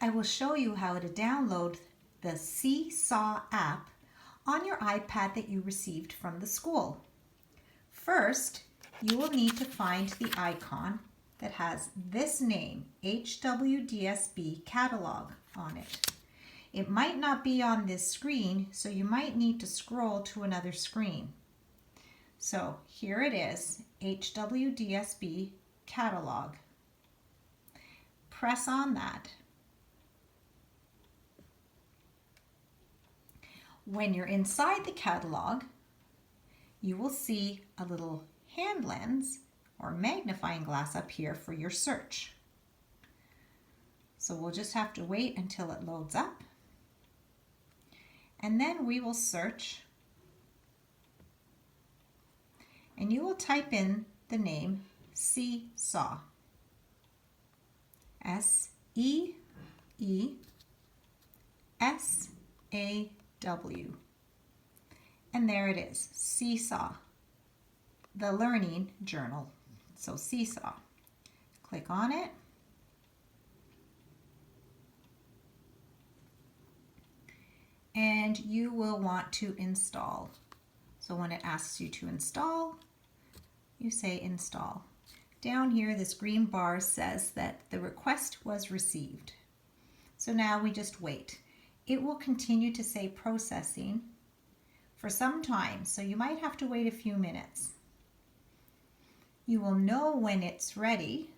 I will show you how to download the Seesaw app on your iPad that you received from the school. First, you will need to find the icon that has this name, HWDSB catalog, on it. It might not be on this screen, so you might need to scroll to another screen. So here it is, HWDSB catalog. Press on that. When you're inside the catalog, you will see a little hand lens or magnifying glass up here for your search. So we'll just have to wait until it loads up. And then we will search. And you will type in the name Seesaw. S-E-E-S-A-W. And there it is, Seesaw, the learning journal. So Seesaw. Click on it. And you will want to install. So when it asks you to install, you say install. Down here, this green bar says that the request was received. So now we just wait. It will continue to say processing for some time, so you might have to wait a few minutes. You will know when it's ready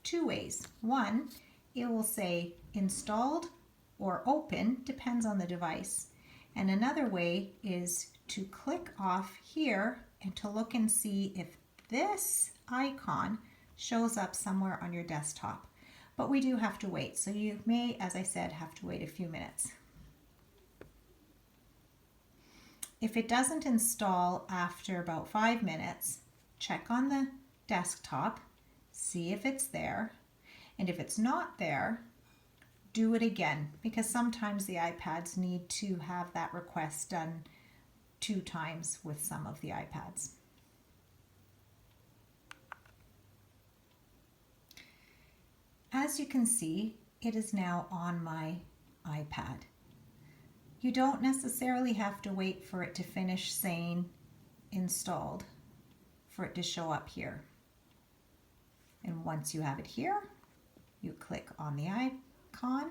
two ways. One, it will say installed or open, depends on the device. And another way is to click off here and to look and see if this icon shows up somewhere on your desktop. But we do have to wait, so you may, as I said, have to wait a few minutes. If it doesn't install after about 5 minutes, check on the desktop, see if it's there, and if it's not there, do it again, because sometimes the iPads need to have that request done 2 times with some of the iPads. As you can see, it is now on my iPad. You don't necessarily have to wait for it to finish saying installed for it to show up here. And once you have it here, you click on the icon.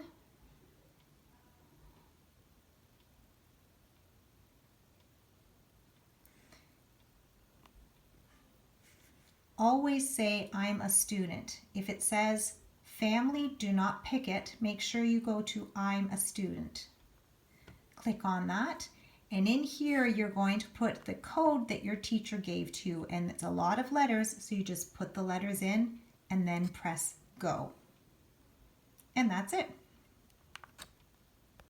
Always say I'm a student. If it says family, do not pick it. Make sure you go to I'm a student. Click on that, and in here you're going to put the code that your teacher gave to you, and it's a lot of letters, so you just put the letters in and then press go. And that's it.